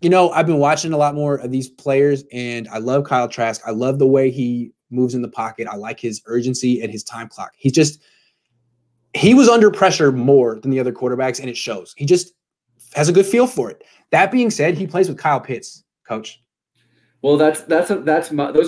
I've been watching a lot more of these players, and I love Kyle Trask. I love the way he moves in the pocket. I like his urgency and his time clock. He was under pressure more than the other quarterbacks, and it shows. He just has a good feel for it. That being said, he plays with Kyle Pitts, coach. Well, those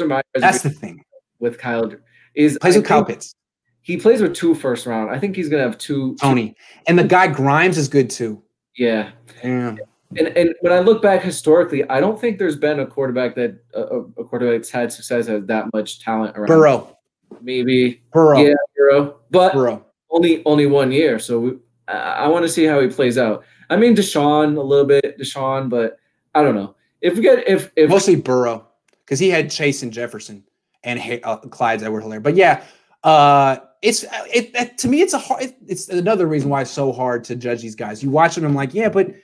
are my. That's the thing with Kyle. Plays with Kyle Pitts. He plays with 2 first round. I think he's gonna have two. Tony and the guy Grimes is good too. Yeah. Damn. And when I look back historically, I don't think there's been a quarterback that a quarterback that's had success has that much talent around. Burrow. Maybe. Burrow. Yeah, Burrow. But Burrow. Only 1 year. So I want to see how he plays out. I mean, Deshaun a little bit, but I don't know. If mostly Burrow, because he had Chase and Jefferson and Clyde's Edward-Helaire. But yeah, to me it's another reason why it's so hard to judge these guys. You watch them, I'm like, yeah, but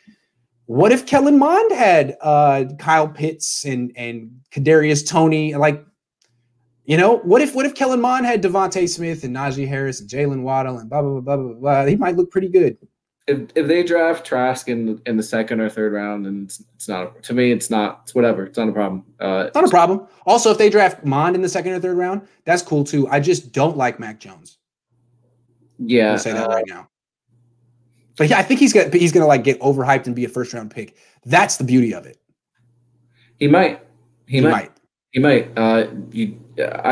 what if Kellen Mond had Kyle Pitts and Kadarius Toney? Like, what if Kellen Mond had Devontae Smith and Najee Harris and Jalen Waddle and blah blah blah blah blah? He might look pretty good. If they draft Trask in the second or third round, then it's not, to me, it's whatever. It's not a problem. It's not a problem. Also, if they draft Mond in the second or third round, that's cool too. I just don't like Mac Jones. Yeah. I'll say that right now. But yeah, I think he's gonna like get overhyped and be a first round pick. That's the beauty of it. He might. I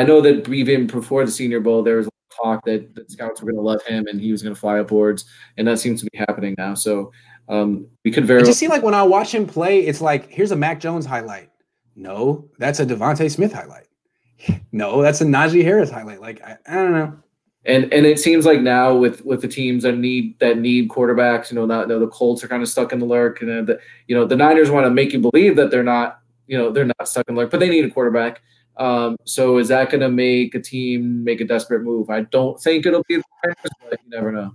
know that even before the Senior Bowl, there was talk that scouts were going to love him and he was going to fly up boards, and that seems to be happening now. So we could very. It just seems like when I watch him play, it's like, here's a Mac Jones highlight. No, that's a Devontae Smith highlight. No, that's a Najee Harris highlight. Like I don't know. And it seems like now with the teams that need quarterbacks, the Colts are kind of stuck in the lurk, and the Niners want to make you believe that they're not stuck in the lurk, but they need a quarterback. So is that going to make a team make a desperate move? I don't think it'll be the Niners, but you never know.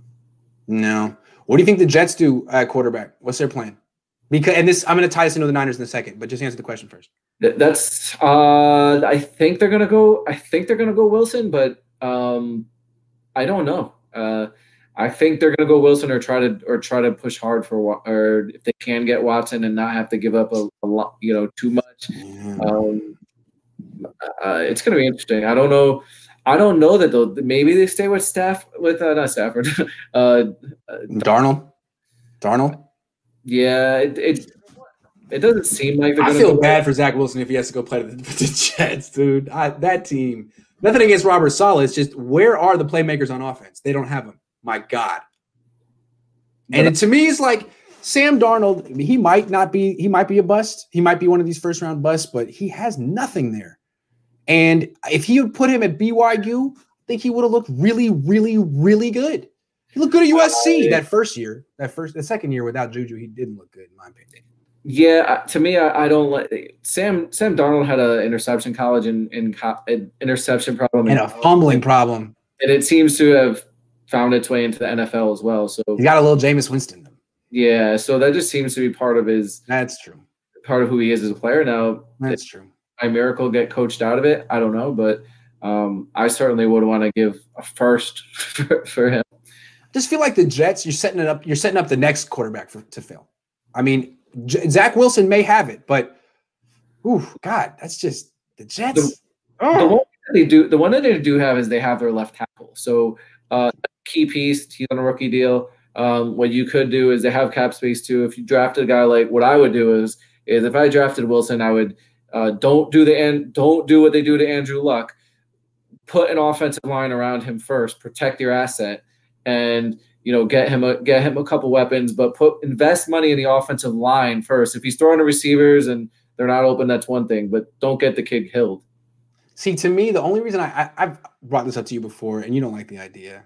No. What do you think the Jets do at quarterback? What's their plan? Because I'm going to tie this into the Niners in a second, but just answer the question first. That's I think they're going to go Wilson, but I don't know. I think they're going to go Wilson or try to push hard or if they can get Watson and not have to give up a lot, too much. It's going to be interesting. I don't know that though. Maybe they stay with not Stafford. Darnold. Yeah, it doesn't seem like they're I feel bad for Zach Wilson if he has to go play the Jets, dude. That team. Nothing against Robert Saleh. It's just, where are the playmakers on offense? They don't have them. My God. And to me, it's like Sam Darnold. He might be a bust. He might be one of these first round busts, but he has nothing there. And if he would put him at BYU, I think he would have looked really, really, really good. He looked good at USC that first year. The second year without Juju, he didn't look good in my opinion. Yeah, to me, I don't like Sam Darnold had an interception college and interception problem and a fumbling problem, and it seems to have found its way into the NFL as well. So he got a little Jameis Winston. Yeah, so that just seems to be part of his. That's true. Part of who he is as a player now. That's true. By miracle, get coached out of it. I don't know, but I certainly would want to give a first for him. Just feel like the Jets. You're setting up the next quarterback to fail. I mean, Zach Wilson may have it, but God, that's just the Jets. The one that they do have is they have their left tackle. So key piece, he's on a rookie deal. What you could do is they have cap space too. If you drafted a guy, like what I would do is if I drafted Wilson, I would don't do what they do to Andrew Luck. Put an offensive line around him first, protect your asset, and get him a couple weapons, but invest money in the offensive line first. If he's throwing to receivers and they're not open, that's one thing, but don't get the kid killed. See, to me, the only reason I've brought this up to you before, and you don't like the idea,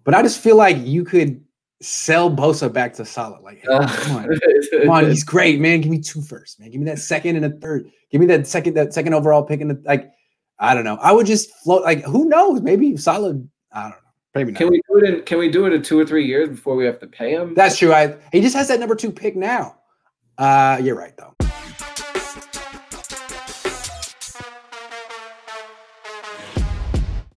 but I just feel like you could sell Bosa back to Saleh. Like, hey, come on, he's great, man. Give me 2 first, man. Give me that second and a third. Give me that second overall pick and I don't know. I would just float. Like, who knows? Maybe Saleh. I don't know. Maybe not. Can we do it in 2 or 3 years before we have to pay him? That's true. He just has that number 2 pick now. You're right though.